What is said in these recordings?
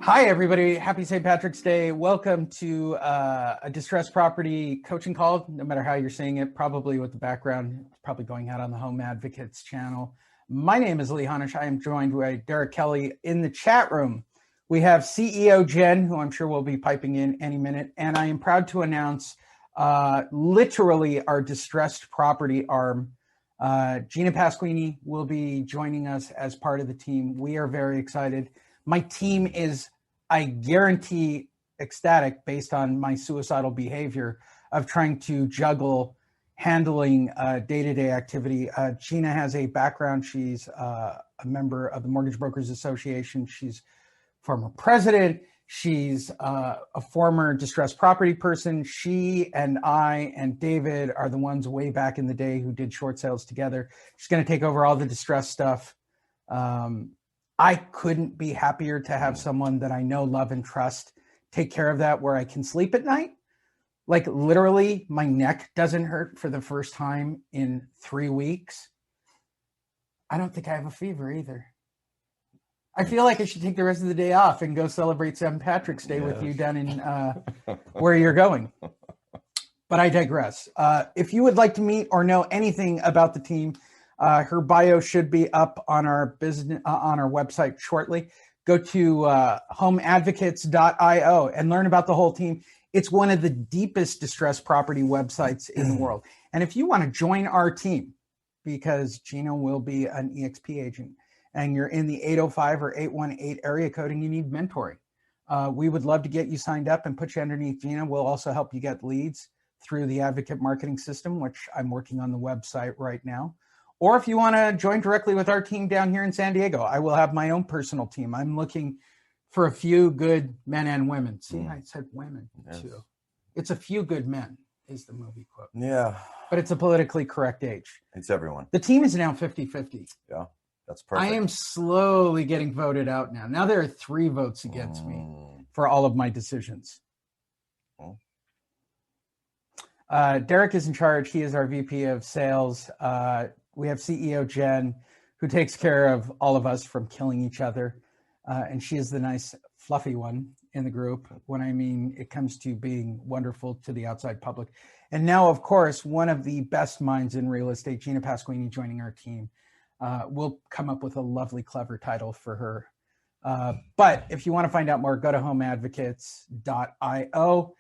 Hi, everybody. Happy St. Patrick's Day. Welcome to a distressed property coaching call, no matter how you're saying it, probably with the background, probably going out on the Home Advocates channel. My name is Lee Honish. I am joined by Derek Kelly in the chat room. We have CEO Jen, who I'm sure will be piping in any minute. And I am proud to announce literally our distressed property arm. Gina Pasquini will be joining us as part of the team. We are very excited. My team is, I guarantee, ecstatic based on my suicidal behavior of trying to juggle handling day-to-day activity. Gina has a background. She's a member of the Mortgage Brokers Association. She's former president. She's a former distressed property person. She and I and David are the ones way back in the day who did short sales together. She's going to take over all the distressed stuff. I couldn't be happier to have someone that I know, love, and trust take care of that, where I can sleep at night. Like literally, my neck doesn't hurt for the first time in 3 weeks. I don't think I have a fever either. I feel like I should take the rest of the day off and go celebrate St. Patrick's Day with you down in where you're going. But I digress. If you would like to meet or know anything about the team, her bio should be up on our business on our website shortly. Go to homeadvocates.io and learn about the whole team. It's one of the deepest distressed property websites in the world. And if you want to join our team, because Gina will be an EXP agent, and you're in the 805 or 818 area code and you need mentoring, we would love to get you signed up and put you underneath Gina. We'll also help you get leads through the Advocate Marketing System, which I'm working on the website right now. Or if you want to join directly with our team down here in San Diego, I will have my own personal team. I'm looking for a few good men and women. See, I said women too. It's a few good men is the movie quote. Yeah. But it's a politically correct age. It's everyone. The team is now 50-50. Yeah, that's perfect. I am slowly getting voted out now. Now there are 3 votes against me for all of my decisions. Derek is in charge. He is our VP of sales. We have CEO Jen, who takes care of all of us from killing each other. And she is the nice, fluffy one in the group when I mean it comes to being wonderful to the outside public. And now, of course, one of the best minds in real estate, Gina Pasquini, joining our team. We'll come up with a lovely, clever title for her. But if you want to find out more, go to homeadvocates.io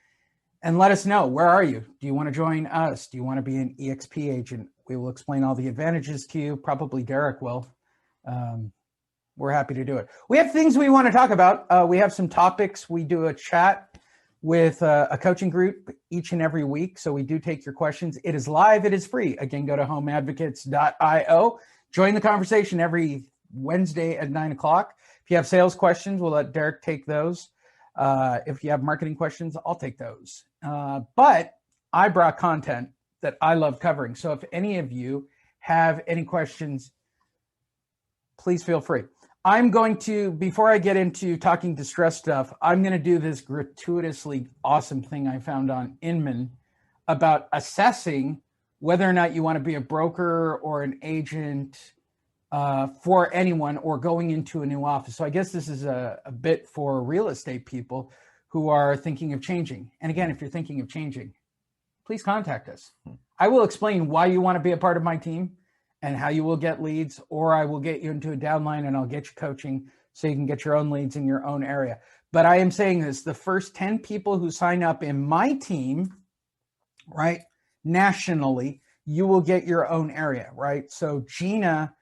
and let us know. Where are you? Do you want to join us? Do you want to be an EXP agent? We will explain all the advantages to you. Probably Derek will. We're happy to do it. We have things we want to talk about. We have some topics. We do a chat with a coaching group each and every week. So we do take your questions. It is live. It is free. Again, go to homeadvocates.io. Join the conversation every Wednesday at 9 o'clock. If you have sales questions, we'll let Derek take those. If you have marketing questions, I'll take those. But I brought content that I love covering. So if any of you have any questions, please feel free. I'm going to, before I get into talking distress stuff, I'm going to do this gratuitously awesome thing I found on Inman about assessing whether or not you want to be a broker or an agent for anyone or going into a new office. So I guess this is a bit for real estate people who are thinking of changing. And again, if you're thinking of changing, please contact us. I will explain why you want to be a part of my team and how you will get leads, or I will get you into a downline and I'll get you coaching so you can get your own leads in your own area. But I am saying this, the first 10 people who sign up in my team, right, nationally, you will get your own area, right? So Gina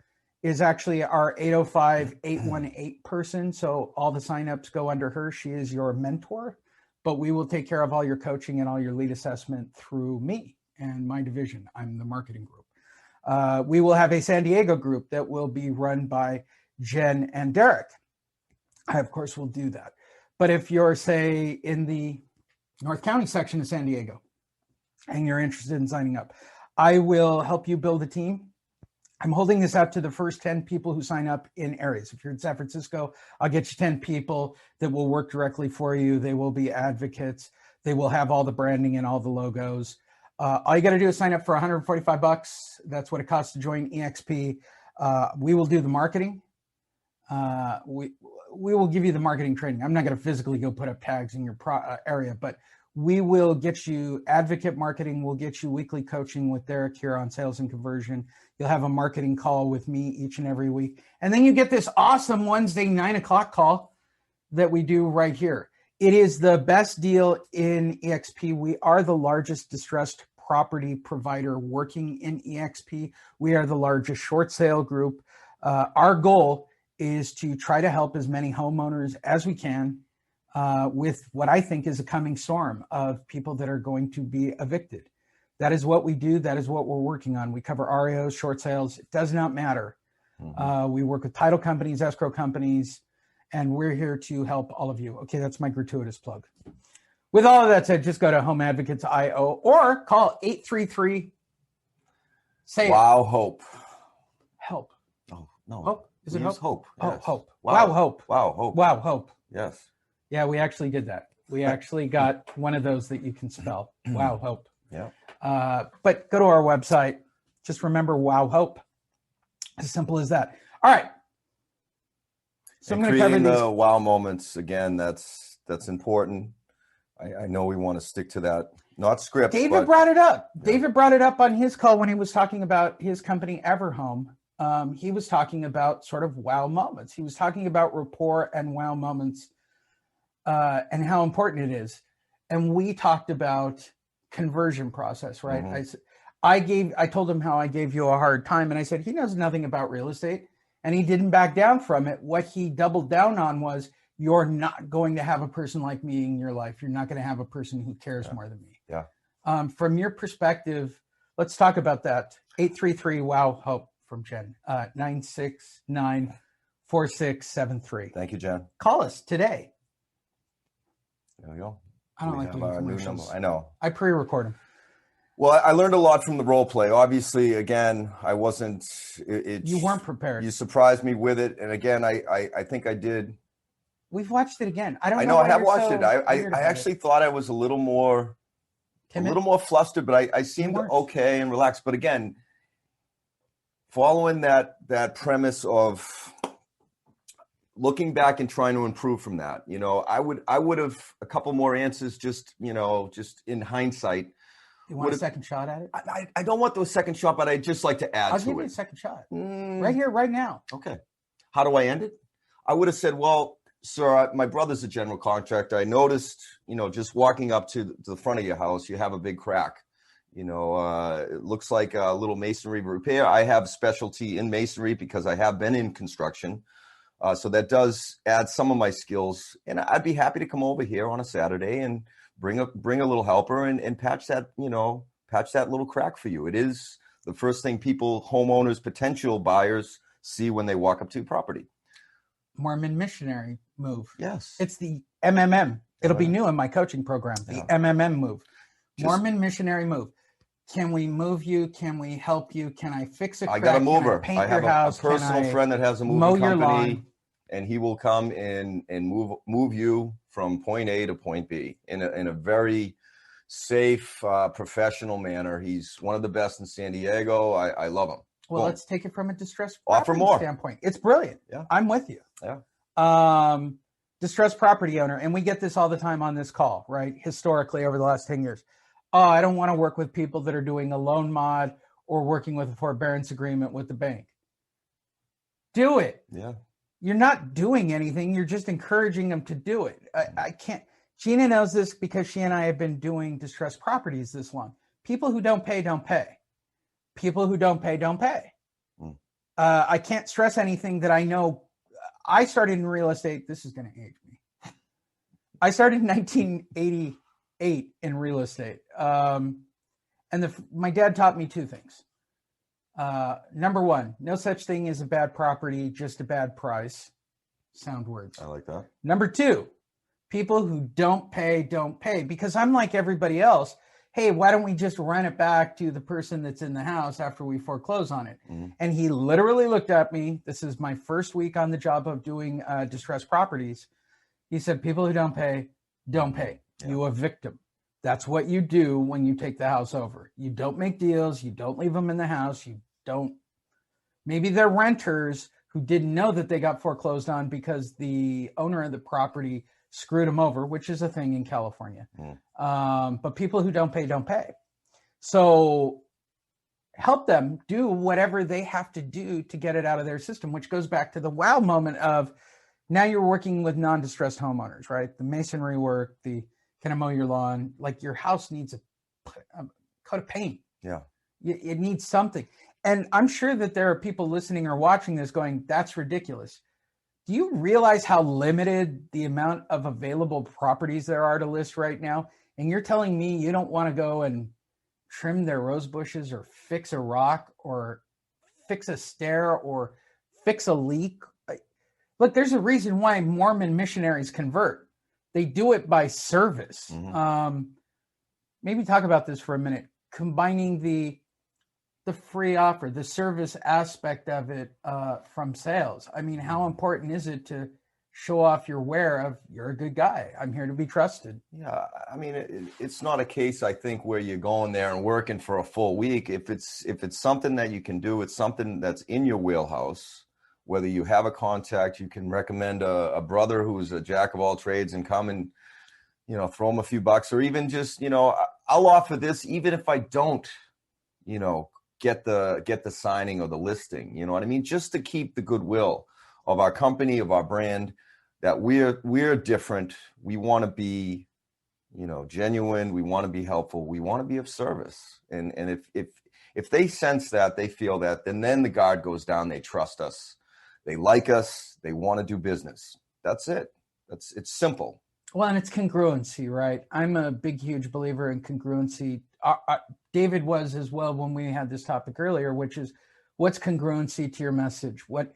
is actually our 805-818 person. So all the signups go under her. She is your mentor, but we will take care of all your coaching and all your lead assessment through me and my division. I'm the marketing group. We will have a San Diego group that will be run by Jen and Derek. I, of course, will do that. But if you're, say, in the North County section of San Diego and you're interested in signing up, I will help you build a team. I'm holding this out to the first 10 people who sign up in areas. If you're in San Francisco, I'll get you 10 people that will work directly for you. They will be advocates. They will have all the branding and all the logos. All you got to do is sign up for $145. That's what it costs to join EXP. We will do the marketing. we will give you the marketing training. I'm not going to physically go put up tags in your area, but we will get you advocate marketing. We'll get you weekly coaching with Derek here on sales and conversion. You'll have a marketing call with me each and every week. And then you get this awesome Wednesday 9 o'clock call that we do right here. It is the best deal in EXP. We are the largest distressed property provider working in EXP. We are the largest short sale group. Our goal is to try to help as many homeowners as we can with what I think is a coming storm of people that are going to be evicted. That is what we do. That is what we're working on. We cover REOs, short sales. It does not matter. We work with title companies, escrow companies, and we're here to help all of you. Okay, that's my gratuitous plug. With all of that said, just go to homeadvocates.io or call 833. Say Wow, hope. Help. Oh, no. Hope. Is it hope? Hope. Oh, Yes. hope. Wow. Wow, hope. Wow, hope. Wow, hope. Yes. Yeah, we actually did that. We actually got one of those that you can spell. Wow, hope. Yeah. But go to our website. Just remember Wow, hope. As simple as that. All right. So I'm going to cover creating these. the wow moments again. That's important. I know we want to stick to that. Not scripts. David brought it up. Yeah. David brought it up on his call when he was talking about his company Everhome. He was talking about sort of wow moments. He was talking about rapport and wow moments and how important it is. And we talked about conversion process, right? Mm-hmm. I told him how I gave you a hard time, and I said he knows nothing about real estate, and he didn't back down from it. What he doubled down on was, you're not going to have a person like me in your life. You're not going to have a person who cares more than me. Yeah. From your perspective, let's talk about that. 833 wow hope from Jen. 969-4673. Thank you, Jen. Call us today. There we go. I don't like doing commercials. I know. I pre-record them. Well, I learned a lot from the role play. Obviously, again, I wasn't. You weren't prepared. You surprised me with it, and again, I think I did. We've watched it again. I know I have watched it. I actually thought I was a little more flustered, but I seemed okay and relaxed. But again, following that premise of looking back and trying to improve from that, I would have a couple more answers just in hindsight. You want a second shot at it? I don't want the second shot, but I'd just like to add to it. I'll give you a second shot. Right here, right now. Okay. How do I end it? I would have said, well, sir, my brother's a general contractor. I noticed, just walking up to the front of your house, you have a big crack. It looks like a little masonry repair. I have specialty in masonry because I have been in construction. So that does add some of my skills. And I'd be happy to come over here on a Saturday and bring a little helper and patch that little crack for you. It is the first thing homeowners, potential buyers see when they walk up to property. Mormon missionary move. Yes. It's the MMM. It'll be new in my coaching program, the MMM move. Mormon missionary move. Can we move you? Can we help you? Can I fix a crack? I got a mover. I have a personal friend that has a moving company, and he will come in and move you from point A to point B in a very safe, professional manner. He's one of the best in San Diego. I love him. Well, let's take it from a distressed property standpoint. It's brilliant. Yeah. I'm with you. Yeah. Distressed property owner, and we get this all the time on this call, right? Historically, over the last 10 years. Oh, I don't want to work with people that are doing a loan mod or working with a forbearance agreement with the bank. Do it. Yeah. You're not doing anything. You're just encouraging them to do it. I can't. Gina knows this because she and I have been doing distressed properties this long. People who don't pay, don't pay. People who don't pay, don't pay. I can't stress anything that I know. I started in real estate. This is going to age me. I started in 1988 in real estate. And my dad taught me two things. Number one, no such thing as a bad property, just a bad price. Sound words. I like that. Number two, people who don't pay, don't pay. Because I'm like everybody else. Hey, why don't we just rent it back to the person that's in the house after we foreclose on it? Mm-hmm. And he literally looked at me. This is my first week on the job of doing distressed properties. He said, people who don't pay, don't pay. Yeah. You evict them. That's what you do when you take the house over. You don't make deals. You don't leave them in the house. You don't. Maybe they're renters, who didn't know that they got foreclosed on because the owner of the property screwed them over, which is a thing in California. But people who don't pay. So help them do whatever they have to do to get it out of their system, which goes back to the wow moment of now you're working with non-distressed homeowners, right? The masonry work, the can I mow your lawn? Like your house needs a coat of paint. Yeah. It needs something. And I'm sure that there are people listening or watching this going, that's ridiculous. Do you realize how limited the amount of available properties there are to list right now? And you're telling me you don't want to go and trim their rose bushes or fix a rock or fix a stair or fix a leak? Look, there's a reason why Mormon missionaries convert. They do it by service. Maybe talk about this for a minute, combining the free offer, the service aspect of it from sales. I mean, how important is it to show off your wear of you're a good guy, I'm here to be trusted? Yeah, I mean, it's not a case, I think, where you're going there and working for a full week. If it's something that you can do, it's something that's in your wheelhouse. Whether you have a contact, you can recommend a brother who's a jack of all trades and come and, throw him a few bucks, or even just, I'll offer this even if I don't, get the signing or the listing, you know what I mean? Just to keep the goodwill of our company, of our brand, that we're different. We want to be, genuine. We want to be helpful. We want to be of service. And if they sense that, they feel that, then the guard goes down. They trust us. They like us. They want to do business. That's it. It's simple. Well, and it's congruency, right? I'm a big, huge believer in congruency. David was as well when we had this topic earlier, which is what's congruency to your message? What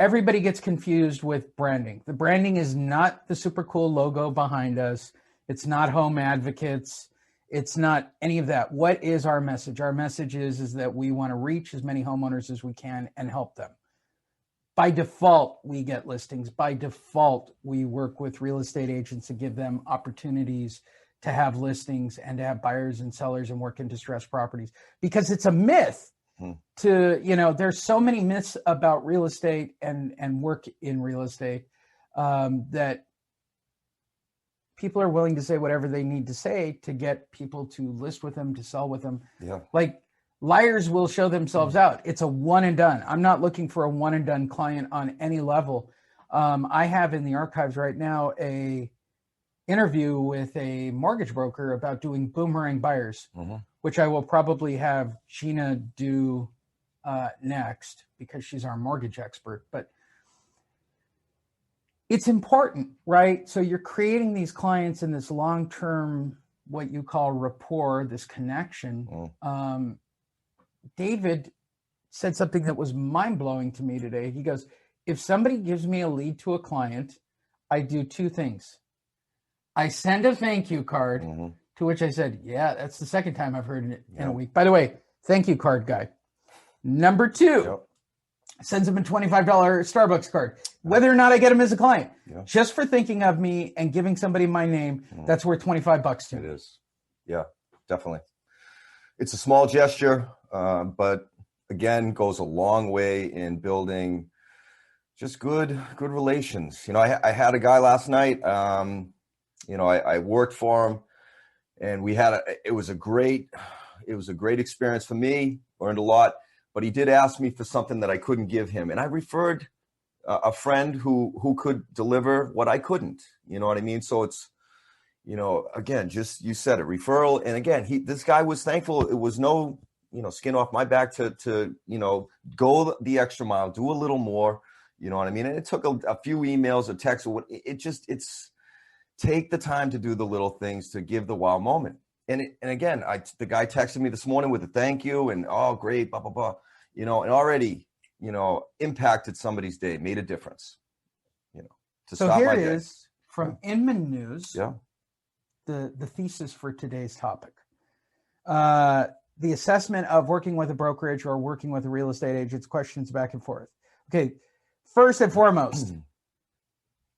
everybody gets confused with branding. The branding is not the super cool logo behind us. It's not Home Advocates. It's not any of that. What is our message? Our message is that we want to reach as many homeowners as we can and help them. By default, we get listings. By default, we work with real estate agents to give them opportunities to have listings and to have buyers and sellers and work in distressed properties, because it's a myth there's so many myths about real estate and work in real estate that people are willing to say whatever they need to say to get people to list with them, to sell with them. Yeah. Like liars will show themselves out. It's a one and done. I'm not looking for a one and done client on any level. I have in the archives right now a interview with a mortgage broker about doing boomerang buyers, which I will probably have Gina do next because she's our mortgage expert. But it's important, right? So you're creating these clients in this long-term, what you call rapport, this connection. David said something that was mind-blowing to me today. He goes, if somebody gives me a lead to a client, I do two things. I send a thank you card, to which I said, yeah, that's the second time I've heard it in a week. By the way, thank you card guy. Number two, sends him a $25 Starbucks card, whether or not I get him as a client. Just for thinking of me and giving somebody my name, that's worth $25 to me. It is. Yeah, definitely. It's a small gesture, but again, goes a long way in building just good relations. I had a guy last night, I worked for him, and it was a great experience for me, learned a lot, but he did ask me for something that I couldn't give him. And I referred a friend who could deliver what I couldn't, you know what I mean? So it's, again, just, you said it, referral. And again, this guy was thankful. It was no, skin off my back to go the extra mile, do a little more, you know what I mean? And it took a few emails or texts or what, it's take the time to do the little things to give the wow moment. And again, the guy texted me this morning with a thank you and, oh, great, blah, blah, blah, and already, impacted somebody's day, made a difference, So here it is from Inman News. Yeah. The thesis for today's topic. The assessment of working with a brokerage or working with a real estate agent's questions back and forth. Okay. First and foremost,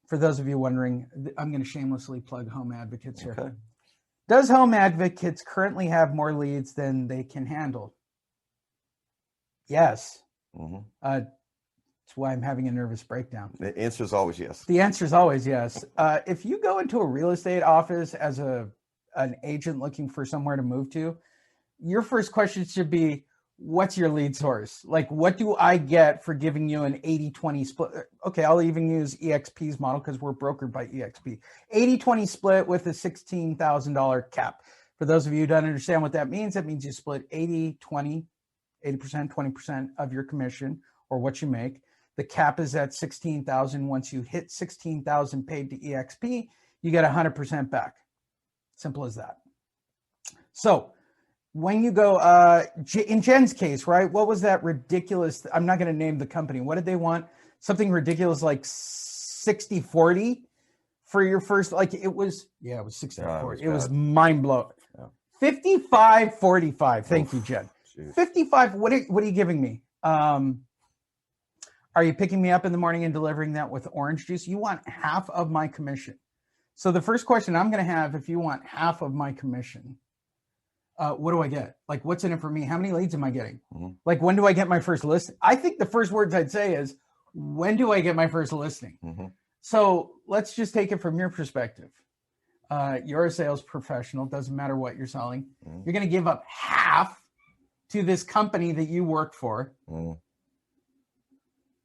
for those of you wondering, I'm going to shamelessly plug Home Advocates here. Okay. Does Home Advocates currently have more leads than they can handle? Yes. That's why I'm having a nervous breakdown. The answer is always yes. The answer is always yes. If you go into a real estate office as an agent looking for somewhere to move to, your first question should be, what's your lead source? Like, what do I get for giving you an 80-20 split? Okay, I'll even use EXP's model because we're brokered by EXP. 80-20 split with a $16,000 cap. For those of you who don't understand what that means you split 80-20, 80%, 20% of your commission or what you make. The cap is at $16,000. Once you hit $16,000 paid to EXP, you get 100% back. Simple as that. So when you go, in Jen's case, right? What was that ridiculous? I'm not going to name the company. What did they want? Something ridiculous like 60-40 for your first, like it was 60-40. It was mind blowing. Yeah. 55-45. Thank you, Jen. Geez. 55. What are you giving me? Are you picking me up in the morning and delivering that with orange juice? You want half of my commission. So the first question I'm going to have, if you want half of my commission, what do I get? Like, what's in it for me? How many leads am I getting? Mm-hmm. Like, when do I get my first listing? I think the first words I'd say is, when do I get my first listing? Mm-hmm. So let's just take it from your perspective. You're a sales professional. Doesn't matter what you're selling. Mm-hmm. You're going to give up half to this company that you work for. Mm-hmm.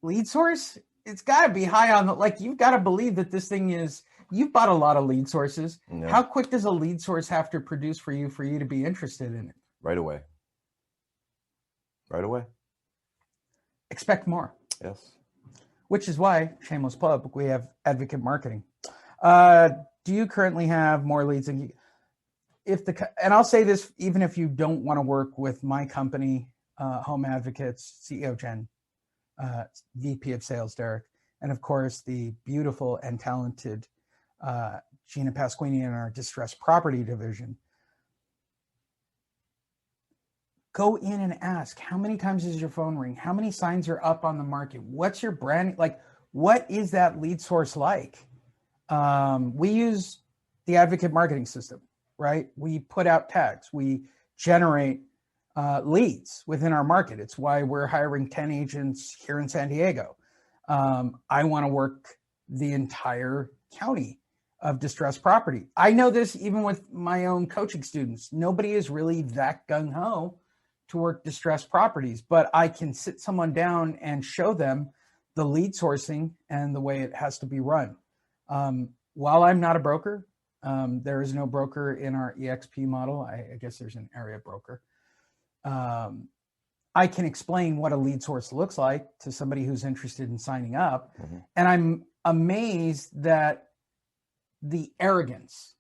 Lead source, it's got to be high on the, like, you've got to believe that this thing is, you've bought a lot of lead sources. Yeah. How quick does a lead source have to produce for you to be interested in it? Right away. Right away. Expect more. Yes. Which is why, shameless plug, we have Advocate Marketing. Do you currently have more leads than and I'll say this, even if you don't want to work with my company, Home Advocates, CEO Jen, VP of Sales Derek, and of course the beautiful and talented Gina Pasquini in our distressed property division. Go in and ask, how many times does your phone ring? How many signs are up on the market? What's your brand? Like, what is that lead source like? We use the Advocate Marketing System, right? We put out tags. We generate leads within our market. It's why we're hiring 10 agents here in San Diego. I want to work the entire county of distressed property. I know this even with my own coaching students. Nobody is really that gung-ho to work distressed properties, but I can sit someone down and show them the lead sourcing and the way it has to be run. While I'm not a broker, there is no broker in our EXP model. I guess there's an area broker. I can explain what a lead source looks like to somebody who's interested in signing up. Mm-hmm. And I'm amazed that the arrogance,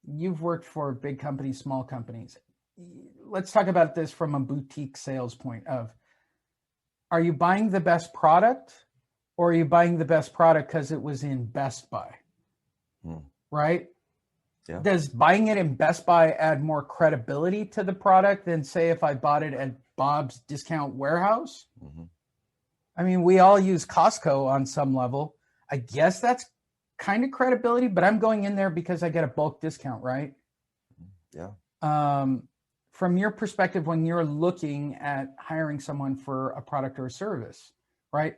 you've worked for big companies, small companies. Let's talk about this from a boutique sales point of, are you buying the best product or are you buying the best product because it was in Best Buy? Right? Yeah. Does buying it in Best Buy add more credibility to the product than, say, if I bought it at Bob's Discount Warehouse? Mm-hmm. I mean, we all use Costco on some level. I guess that's kind of credibility, but I'm going in there because I get a bulk discount, right? Yeah. From your perspective, when you're looking at hiring someone for a product or a service, right?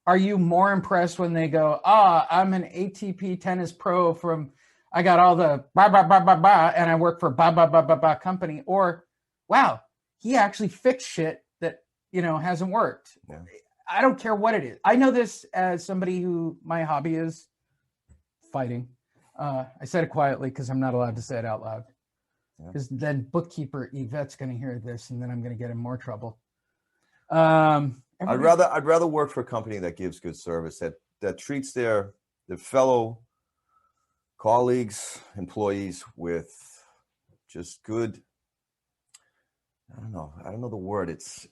Are you more impressed when they go, I'm an ATP tennis pro from, I got all the and I work for company, or, wow, he actually fixed shit that, hasn't worked. Yeah. I don't care what it is. I know this as somebody who my hobby is fighting. I said it quietly because I'm not allowed to say it out loud. Because then bookkeeper Yvette's going to hear this, and then I'm going to get in more trouble. I'd rather work for a company that gives good service, that treats their fellow colleagues, employees with just good. I don't know the word. It's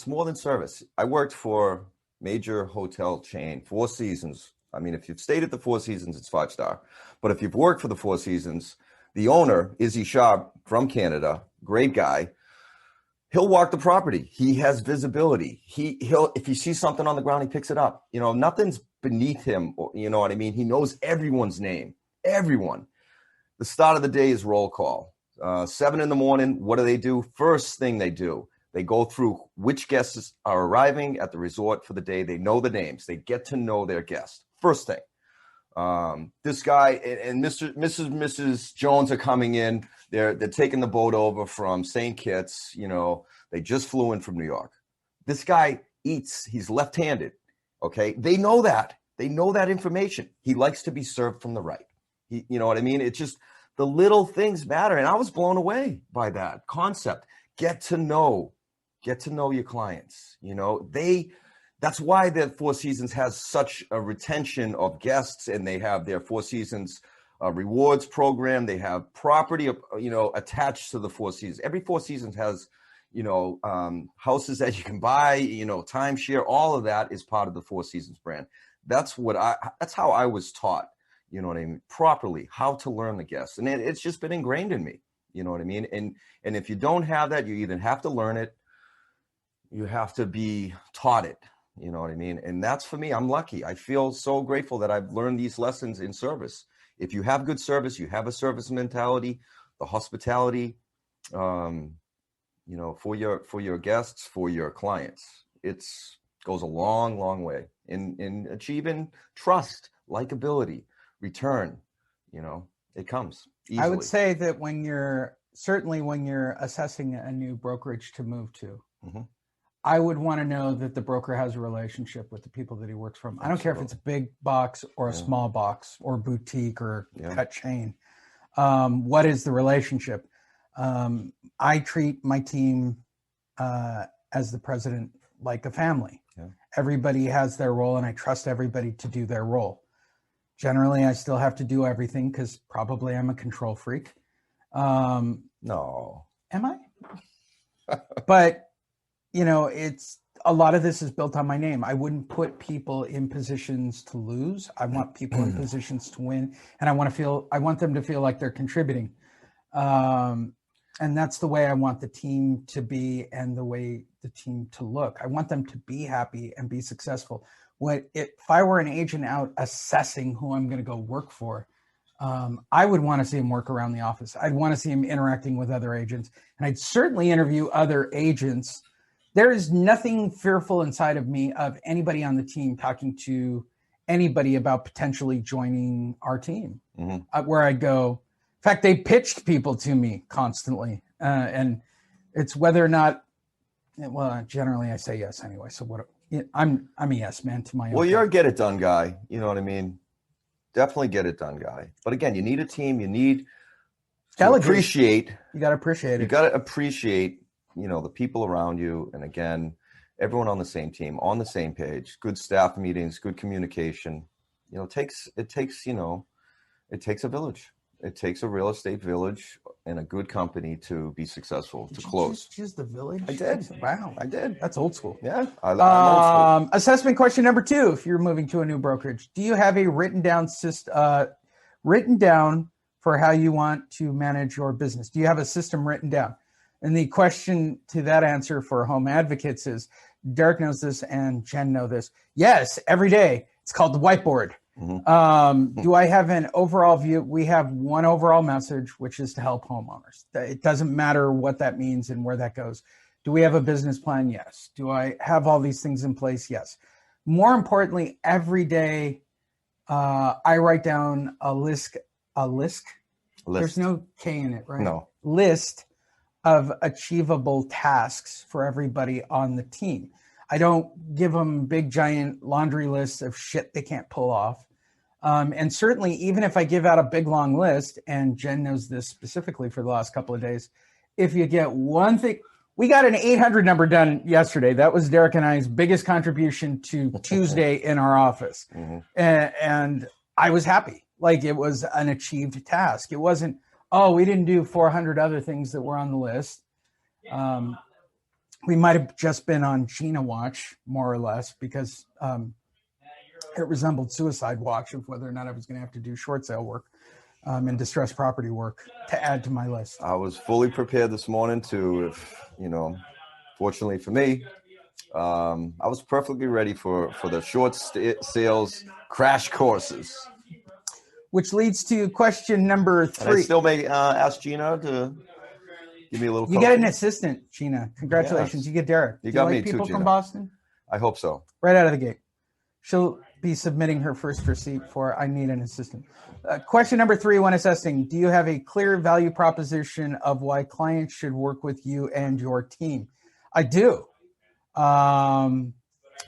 more than service. I worked for major hotel chain, Four Seasons. I mean, if you've stayed at the Four Seasons, it's 5-star. But if you've worked for the Four Seasons, the owner, Izzy Sharp from Canada, great guy. He'll walk the property. He has visibility. He'll if he sees something on the ground, he picks it up. Nothing's beneath him. You know what I mean? He knows everyone's name. Everyone. The start of the day is roll call. 7 a.m. What do? First thing they do, They go through which guests are arriving at the resort for the day. They know the names. They get to know their guests. First thing, this guy and Mrs. Jones are coming in. They're taking the boat over from St. Kitts. You know, they just flew in from New York. This guy eats. He's left-handed. Okay, they know that. They know that information. He likes to be served from the right. You know what I mean? It's just the little things matter. And I was blown away by that concept. Get to know your clients. You know, that's why the Four Seasons has such a retention of guests, and they have their Four Seasons rewards program. They have property, you know, attached to the Four Seasons. Every Four Seasons has, you know, houses that you can buy, you know, timeshare. All of that is part of the Four Seasons brand. That's how I was taught, you know what I mean, properly, how to learn the guests. And it's just been ingrained in me, you know what I mean? And if you don't have that, you either have to learn it, you have to be taught it, you know what I mean? And that's, for me, I'm lucky. I feel so grateful that I've learned these lessons in service. If you have good service, you have a service mentality, the hospitality, you know, for your guests, for your clients, goes a long, long way in achieving trust, likability, return. You know, it comes easily. I would say that when you're assessing a new brokerage to move to, I would want to know that the broker has a relationship with the people that he works from. I don't care if it's a big box or a small box or boutique or cut chain. What is the relationship? I treat my team as the president like a family. Yeah. Everybody has their role, and I trust everybody to do their role. Generally, I still have to do everything because probably I'm a control freak. No. Am I? But, you know, a lot of this is built on my name. I wouldn't put people in positions to lose. I want people in positions to win, and I want them to feel like they're contributing. And that's the way I want the team to be and the way the team to look. I want them to be happy and be successful. If I were an agent out assessing who I'm going to go work for, I would want to see him work around the office. I'd want to see him interacting with other agents, and I'd certainly interview other agents. There is nothing fearful inside of me of anybody on the team talking to anybody about potentially joining our team, where I'd go. In fact, they pitched people to me constantly, and it's whether or not. Well, generally I say yes anyway. So what? I'm a yes man to my own. Well, you're a get it done guy. You know what I mean? Definitely get it done guy. But again, you need a team. You need to appreciate. You got to appreciate it. You got to appreciate, you know, the people around you, and again, everyone on the same team, on the same page. Good staff meetings, good communication. You know, it takes a village. It takes a real estate village and a good company to be successful, to close. Did you just the village? I did. Wow. I did. That's old school. Yeah. I'm old school. Assessment question number 2, if you're moving to a new brokerage, do you have a written down for how you want to manage your business? Do you have a system written down? And the question to that answer for home advocates is, Derek knows this and Jen know this. Yes, every day. It's called the whiteboard. Do I have an overall view? We have one overall message, which is to help homeowners. It doesn't matter what that means and where that goes. Do we have a business plan? Yes. Do I have all these things in place? Yes. More importantly, every day, I write down a list. There's no K in it, right? No. List of achievable tasks for everybody on the team. I don't give them big, giant laundry lists of shit they can't pull off. And certainly, even if I give out a big, long list, and Jen knows this specifically for the last couple of days, if you get one thing, we got an 800 number done yesterday. That was Derek and I's biggest contribution to Tuesday in our office. And I was happy. Like, it was an achieved task. It wasn't, we didn't do 400 other things that were on the list. We might have just been on Gina watch, more or less, because it resembled suicide watch of whether or not I was going to have to do short sale work and distressed property work to add to my list. I was fully prepared this morning fortunately for me, I was perfectly ready for the short sales crash courses. Which leads to question number 3. And I still may ask Gina to give me a little You coaching. get an assistant, Gina. Congratulations. Yes. You get Derek. You Do got like me too, people from Gina. Boston? I hope so. Right out of the gate. She'll be submitting her first receipt for I need an assistant. Question number 3 when assessing, do you have a clear value proposition of why clients should work with you and your team? I do.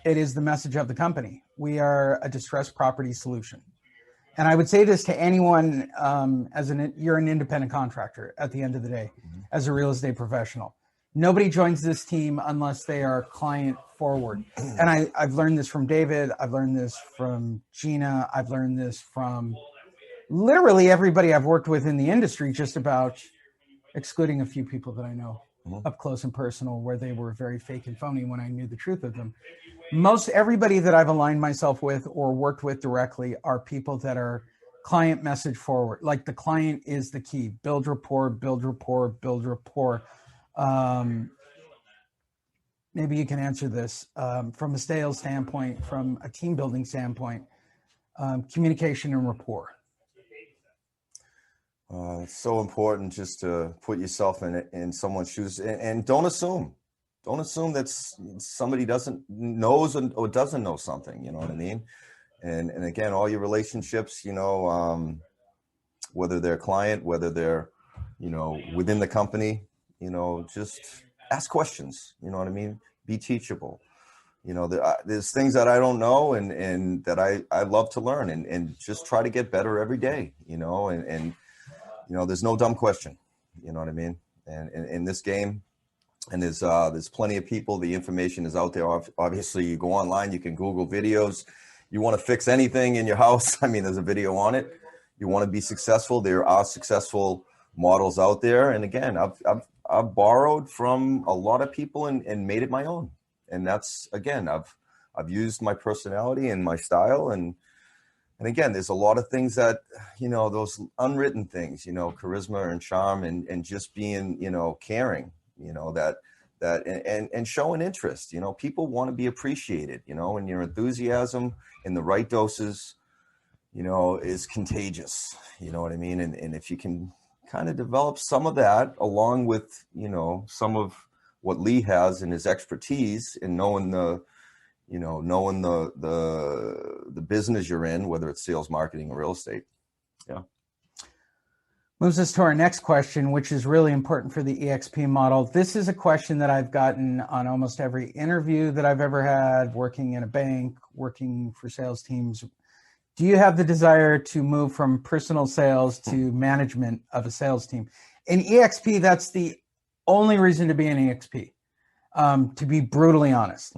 It is the message of the company. We are a distressed property solution. And I would say this to anyone you're an independent contractor at the end of the day, as a real estate professional. Nobody joins this team unless they are client forward. And I've learned this from David. I've learned this from Gina. I've learned this from literally everybody I've worked with in the industry, just about, excluding a few people that I know up close and personal, where they were very fake and phony when I knew the truth of them. Most everybody that I've aligned myself with or worked with directly are people that are client message forward. Like the client is the key. Build rapport, build rapport, build rapport. Maybe you can answer this from a sales standpoint, from a team building standpoint, communication and rapport. It's so important just to put yourself in someone's shoes, and don't assume that somebody knows or doesn't know something. You know what I mean? And again, all your relationships, whether they're a client, whether they're, within the company, just ask questions. You know what I mean? Be teachable. There's things that I don't know and that I love to learn and just try to get better every day, and there's no dumb question, you know what I mean? And in this game, and there's plenty of people, the information is out there. Obviously you go online, you can Google videos. You want to fix anything in your house, I mean, there's a video on it. You want to be successful, there are successful models out there. And again, I've borrowed from a lot of people and made it my own. And that's, again, I've used my personality and my style. And again, there's a lot of things that, those unwritten things, charisma and charm and just being, caring, and showing interest. People want to be appreciated, and your enthusiasm in the right doses, is contagious. You know what I mean? And if you can kind of develop some of that along with, some of what Lee has in his expertise in knowing the business you're in, whether it's sales, marketing, or real estate. Yeah. Moves us to our next question, which is really important for the EXP model. This is a question that I've gotten on almost every interview that I've ever had, working in a bank, working for sales teams. Do you have the desire to move from personal sales to management of a sales team? In EXP, that's the only reason to be an EXP, to be brutally honest.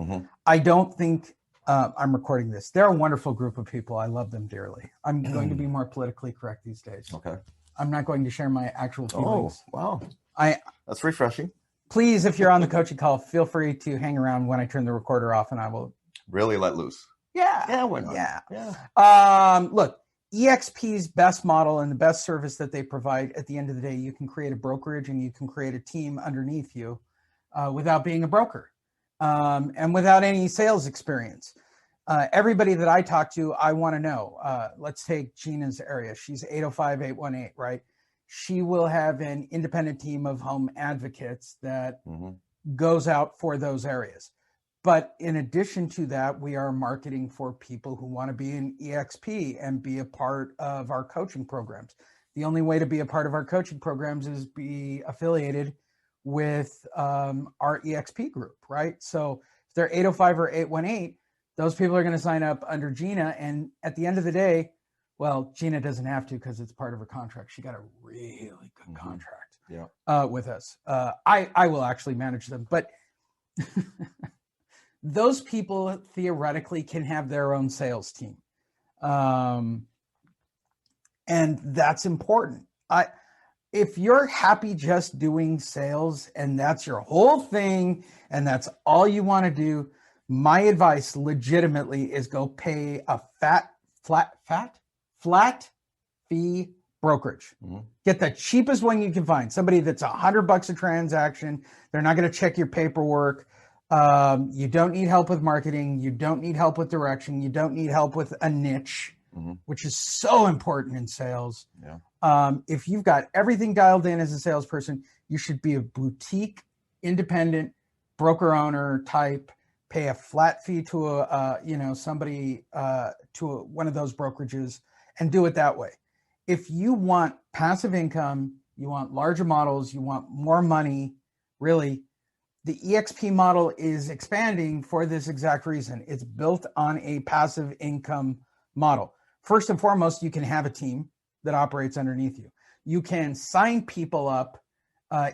I don't think I'm recording this. They're a wonderful group of people. I love them dearly. I'm going to be more politically correct these days. Okay. I'm not going to share my actual feelings. Oh, wow. That's refreshing. Please, if you're on the coaching call, feel free to hang around when I turn the recorder off and I will really let loose. Yeah. Why not? Yeah. Look, EXP's best model and the best service that they provide, at the end of the day, you can create a brokerage and you can create a team underneath you without being a broker and without any sales experience. Everybody that I talk to, I want to know. Let's take Gina's area. She's 805-818, right? She will have an independent team of home advocates that goes out for those areas. But in addition to that, we are marketing for people who want to be an EXP and be a part of our coaching programs. The only way to be a part of our coaching programs is be affiliated with our EXP group, right? So if they're 805 or 818, those people are going to sign up under Gina. And at the end of the day, well, Gina doesn't have to because it's part of her contract. She got a really good contract with us. I will actually manage them. But those people theoretically can have their own sales team. And that's important. If you're happy just doing sales and that's your whole thing and that's all you want to do, my advice legitimately is go pay a flat fee brokerage. Get the cheapest one you can find. Somebody that's $100 a transaction. They're not going to check your paperwork. You don't need help with marketing. You don't need help with direction. You don't need help with a niche, which is so important in sales. If you've got everything dialed in as a salesperson, You should be a boutique, independent broker owner type, pay a flat fee to one of those brokerages and do it that way. If you want passive income, you want larger models, you want more money, really, the EXP model is expanding for this exact reason. It's built on a passive income model. First and foremost, you can have a team that operates underneath you. You can sign people up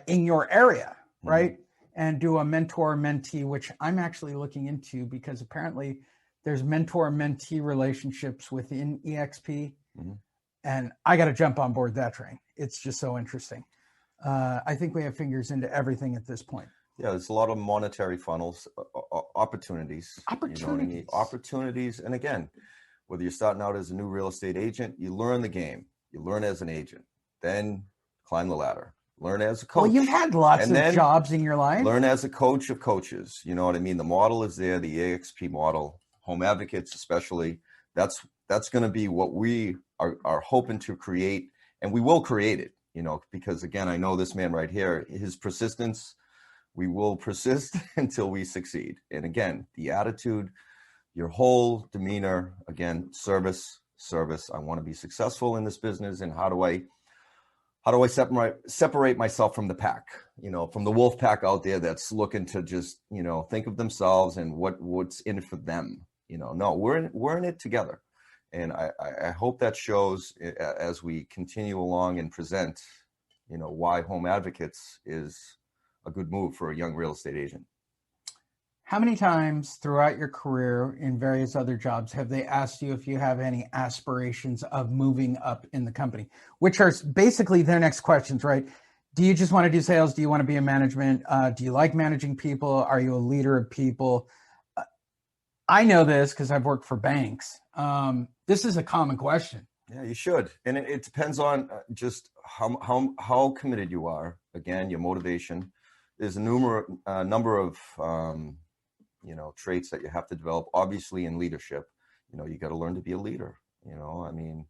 in your area, right? Mm-hmm. And do a mentor-mentee, which I'm actually looking into because apparently there's mentor-mentee relationships within EXP. Mm-hmm. And I got to jump on board that train. It's just so interesting. I think we have fingers into everything at this point. Yeah, there's a lot of monetary funnels, opportunities. Opportunities. You know what I mean? Opportunities. And again, whether you're starting out as a new real estate agent, you learn the game. You learn as an agent. Then climb the ladder. Learn as a coach. Well, you've had lots of jobs in your life. Learn as a coach of coaches. You know what I mean? The model is there, the EXP model, home advocates especially. That's going to be what we are hoping to create. And we will create it, you know, because again, I know this man right here, his persistence, we will persist until we succeed. And again, the attitude, your whole demeanor, again, service. I want to be successful in this business. And how do I separate myself from the pack, you know, from the wolf pack out there that's looking to just, you know, think of themselves and what's in it for them. You know, no, we're in it together. And I hope that shows as we continue along and present, you know, why Home Advocates is a good move for a young real estate agent. How many times throughout your career in various other jobs have they asked you if you have any aspirations of moving up in the company, which are basically their next questions, right? Do you just want to do sales? Do you want to be in management? Do you like managing people? Are you a leader of people? I know this because I've worked for banks. This is a common question. Yeah, you should. And it depends on just how committed you are. Again, your motivation. There's a number of you know, traits that you have to develop, obviously in leadership. You know, you got to learn to be a leader. You know, I mean,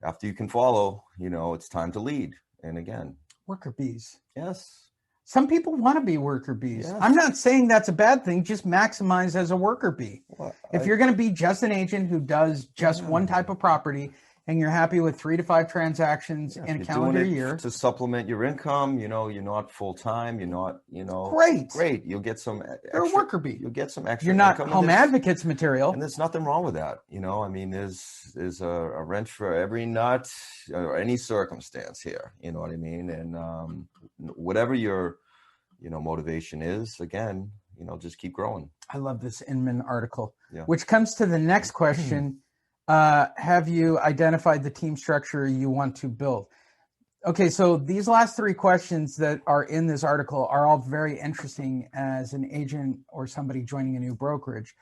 after you can follow, you know, it's time to lead. And again, worker bees. Yes. Some people want to be worker bees. Yes. I'm not saying that's a bad thing. Just maximize as a worker bee. Well, if you're going to be just an agent who does just one type of property and you're happy with 3 to 5 transactions in a calendar year to supplement your income, you know, you're not full time, you're not, you know, great. You'll get some extra, you're a worker bee. You'll get some extra. You're not income Home Advocates material. And there's nothing wrong with that. You know, I mean, there's a wrench for every nut or any circumstance here. You know what I mean? And whatever your, you know, motivation is, again, you know, just keep growing. I love this Inman article, which comes to the next question. Have you identified the team structure you want to build? Okay, so these last 3 questions that are in this article are all very interesting as an agent or somebody joining a new brokerage.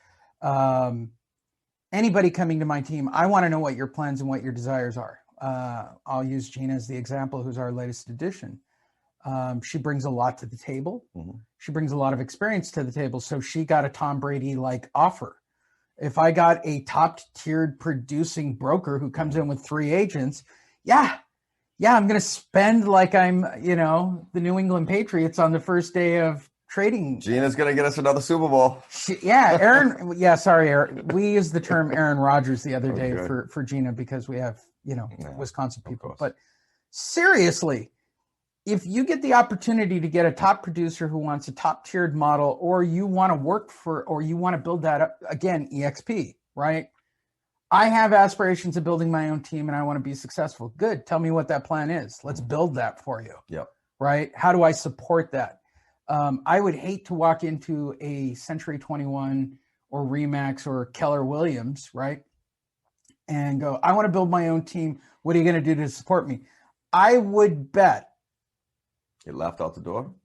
Anybody coming to my team, I want to know what your plans and what your desires are. I'll use Gina as the example, who's our latest addition. She brings a lot to the table. Mm-hmm. She brings a lot of experience to the table. So she got a Tom Brady-like offer. If I got a top-tiered producing broker who comes in with 3 agents, I'm going to spend like I'm, you know, the New England Patriots on the first day of trading. Gina's going to get us another Super Bowl. Aaron. Aaron. We used the term Aaron Rodgers the other day for Gina because we have, you know, Wisconsin people. But seriously, if you get the opportunity to get a top producer who wants a top tiered model, or you want to work for, or you want to build that up, again, EXP, right? I have aspirations of building my own team and I want to be successful. Good. Tell me what that plan is. Let's build that for you. Yep. Right. How do I support that? I would hate to walk into a Century 21 or Remax or Keller Williams, right? And go, I want to build my own team. What are you going to do to support me? I would bet. Get laughed out the door?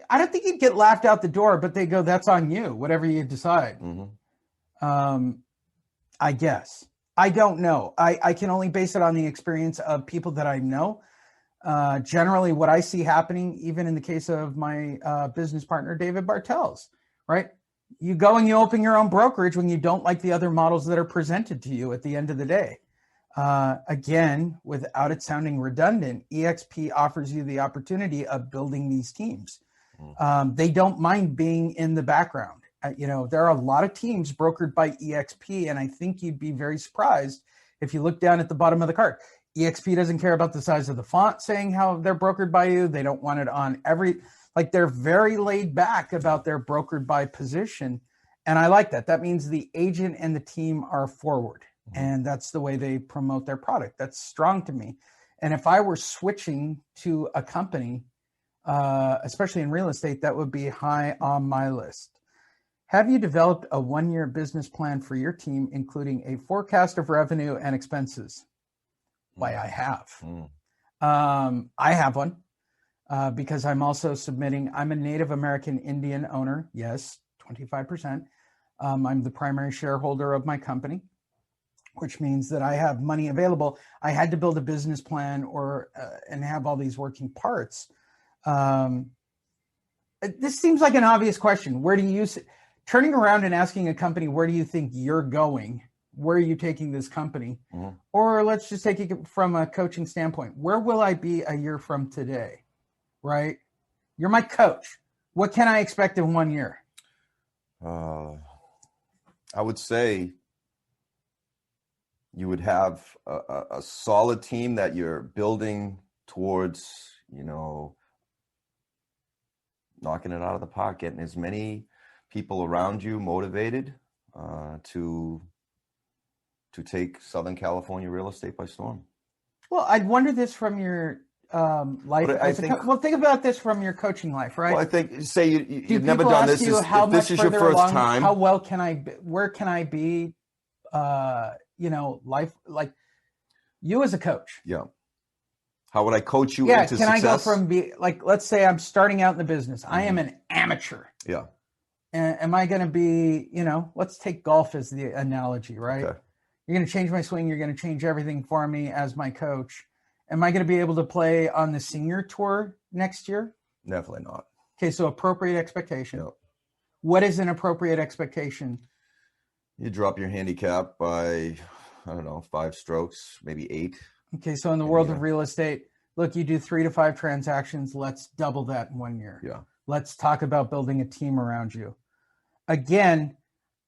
I don't think you'd get laughed out the door, but they go, that's on you, whatever you decide. Mm-hmm. I guess. I don't know. I can only base it on the experience of people that I know. Generally, what I see happening, even in the case of my business partner, David Bartels, right? You go and you open your own brokerage when you don't like the other models that are presented to you at the end of the day. Again, without it sounding redundant, EXP offers you the opportunity of building these teams. They don't mind being in the background. There are a lot of teams brokered by EXP, and I think you'd be very surprised if you look down at the bottom of the card. EXP doesn't care about the size of the font saying how they're brokered by you. They don't want it on they're very laid back about their brokered by position. And I like that. That means the agent and the team are forward. And that's the way they promote their product. That's strong to me. And if I were switching to a company, especially in real estate, that would be high on my list. Have you developed a 1-year business plan for your team, including a forecast of revenue and expenses? Why, I have. I have one because I'm also submitting. I'm a Native American Indian owner. Yes, 25%. I'm the primary shareholder of my company, which means that I have money available. I had to build a business plan and have all these working parts. This seems like an obvious question. Where do you use it? Turning around and asking a company, where do you think you're going? Where are you taking this company? Or let's just take it from a coaching standpoint. Where will I be a year from today? Right? You're my coach. What can I expect in 1 year? I would say you would have a solid team that you're building towards, knocking it out of the park, getting as many people around you motivated to take Southern California real estate by storm. Well, I'd wonder this from your life. Think about this from your coaching life, right? Well, I think, say you've never done this. If this is your first time. How well can I, where can I be, life, like you as a coach? Yeah. How would I coach you into success? Can I go from let's say I'm starting out in the business. I am an amateur. Yeah. And am I going to be, let's take golf as the analogy, right? Okay. You're going to change my swing. You're going to change everything for me as my coach. Am I going to be able to play on the senior tour next year? Definitely not. Okay. So appropriate expectation. Yep. What is an appropriate expectation? You drop your handicap by, 5 strokes, maybe 8. Okay. So in the world of real estate, look, you do 3 to 5 transactions. Let's double that in 1 year. Yeah. Let's talk about building a team around you. Again,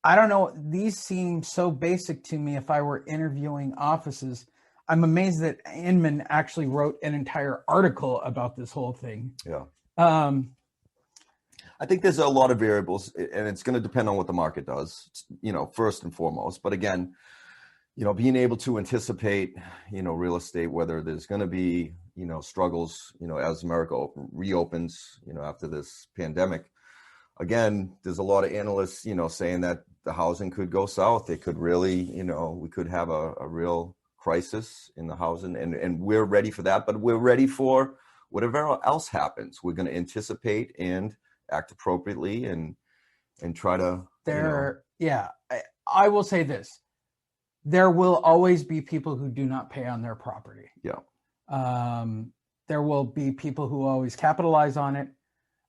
I don't know. These seem so basic to me if I were interviewing offices. I'm amazed that Inman actually wrote an entire article about this whole thing. Yeah. I think there's a lot of variables, and it's going to depend on what the market does, first and foremost. But again, being able to anticipate, real estate, whether there's going to be, struggles, as America reopens, after this pandemic. Again, there's a lot of analysts, saying that the housing could go south. It could really, we could have a real crisis in the housing, and we're ready for that. But we're ready for whatever else happens. We're going to anticipate and act appropriately and try to. Yeah, I will say this. There will always be people who do not pay on their property. Yeah. There will be people who always capitalize on it.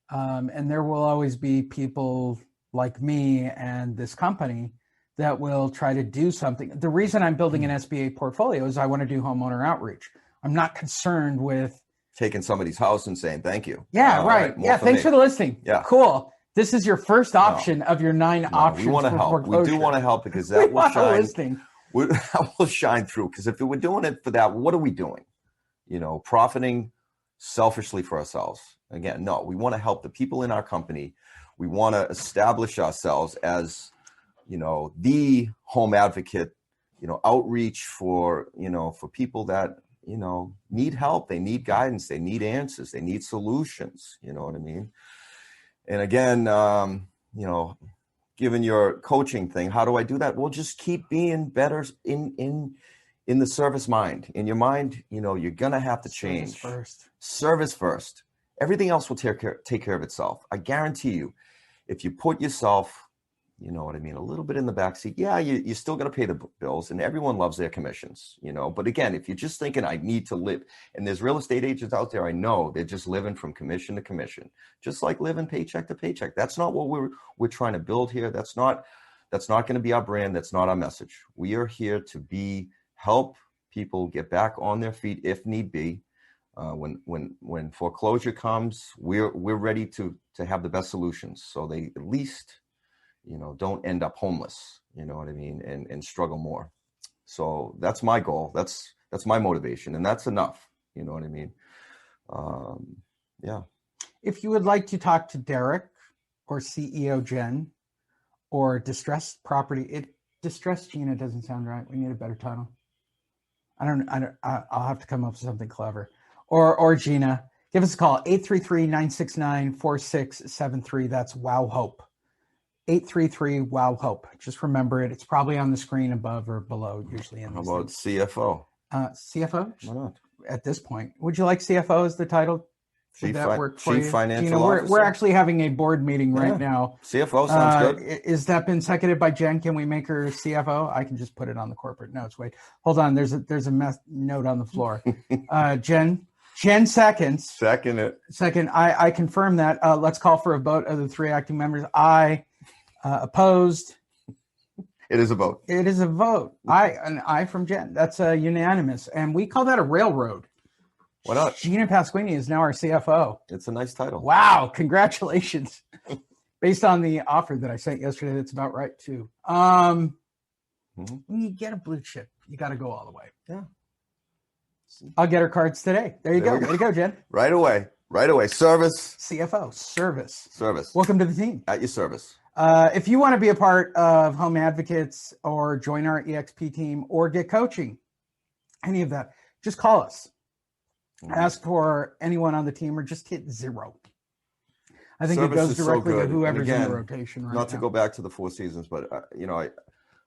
And there will always be people like me and this company that will try to do something. The reason I'm building an SBA portfolio is I want to do homeowner outreach. I'm not concerned with taking somebody's house and saying, thank you. Yeah, right. Yeah. Thanks for the listing. Yeah. Cool. This is your first option of your 9 options. We want to help. Foreclosure. We do want to help because that will shine. Listing. That will shine through. Because if we're doing it for that, what are we doing? Profiting selfishly for ourselves. Again, no, we want to help the people in our company. We want to establish ourselves as, the home advocate, outreach for people that, need help. They need guidance. They need answers. They need solutions. You know what I mean? And again, given your coaching thing, how do I do that? Well, just keep being better in the service mind. In your mind, you're going to have to change. Service first. Everything else will take care of itself. I guarantee you, if you put yourself, a little bit in the backseat, yeah, you're still going to pay the bills, and everyone loves their commissions, But again, if you're just thinking, I need to live, and there's real estate agents out there, I know they're just living from commission to commission, just like living paycheck to paycheck. That's not what we're trying to build here. That's not going to be our brand. That's not our message. We are here to help people get back on their feet if need be. When foreclosure comes, we're ready to have the best solutions, so they at least, don't end up homeless. You know what I mean, and struggle more. So that's my goal. That's my motivation, and that's enough. You know what I mean? Yeah. If you would like to talk to Derek or CEO Jen or distressed property, distressed Gina doesn't sound right. We need a better title. I'll have to come up with something clever. Or Gina, give us a call, 833-969-4673. That's Wow Hope. 833 Wow Hope. Just remember it. It's probably on the screen above or below, usually. How about CFO? CFO? Why not? At this point, would you like CFO as the title? Chief Financial Financial Gina, Officer. we're actually having a board meeting right now. CFO sounds good. Is that been seconded by Jen? Can we make her CFO? I can just put it on the corporate notes. Wait, hold on. There's a note on the floor. Jen seconds. Second it. Second, I confirm that. Let's call for a vote of the 3 acting members. I opposed. It is a vote. It is a vote. An I from Jen. That's unanimous, and we call that a railroad. Why not? Gina Pasquini is now our CFO. It's a nice title. Wow, congratulations. Based on the offer that I sent yesterday, that's about right too. When you get a blue chip, you got to go all the way. Yeah. I'll get her cards today. There you go. Way to go, Jen. Right away. Service. CFO, service. Service. Welcome to the team. At your service. If you want to be a part of Home Advocates or join our EXP team or get coaching, any of that, just call us. Ask for anyone on the team or just hit 0. I think Service it goes directly to whoever's again, in the rotation right not to now. go back to the Four Seasons, but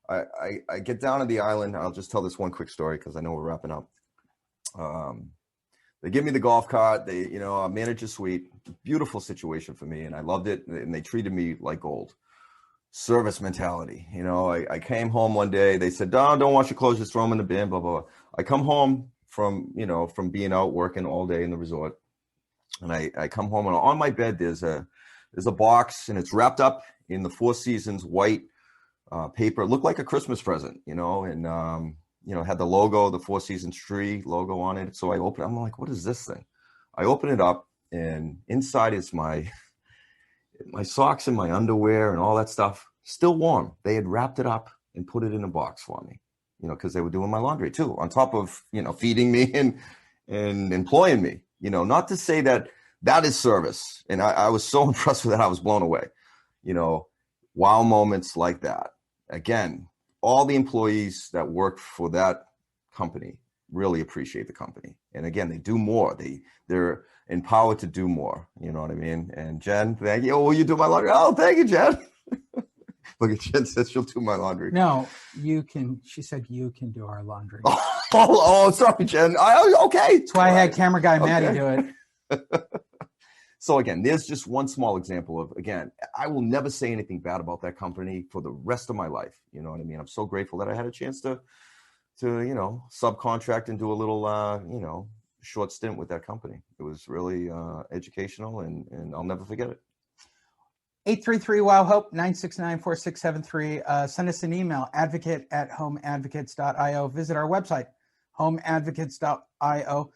I get down to the island. I'll just tell this one quick story because I know we're wrapping up. They give me the golf cart. They, manager suite, beautiful situation for me, and I loved it. And they treated me like gold. Service mentality. I came home one day. They said, "Don't wash your clothes. Just throw them in the bin." Blah blah blah. I come home from being out working all day in the resort, and I come home, and on my bed there's a box, and it's wrapped up in the Four Seasons white paper. It looked like a Christmas present, and had the logo, the Four Seasons tree logo on it. So I open it. I'm like, what is this thing? I open it up, and inside is my socks and my underwear and all that stuff, still warm. They had wrapped it up and put it in a box for me, because they were doing my laundry too, on top of, feeding me and employing me, not to say that is service. And I was so impressed with that. I was blown away, wow moments like that. Again, all the employees that work for that company really appreciate the company. And again, they do more. They're empowered to do more. You know what I mean? And Jen, thank you. Oh, will you do my laundry? Oh, thank you, Jen. Look at Jen says she'll do my laundry. No, you can. She said you can do our laundry. Oh, sorry, Jen. Okay. That's why I had camera guy Maddie do it. So again, there's just one small example of, again, I will never say anything bad about that company for the rest of my life. You know what I mean? I'm so grateful that I had a chance to subcontract and do a little, short stint with that company. It was really educational, and I'll never forget it. 833-WOW-HOPE, 969-4673. Send us an email, advocate@homeadvocates.io. Visit our website, homeadvocates.io.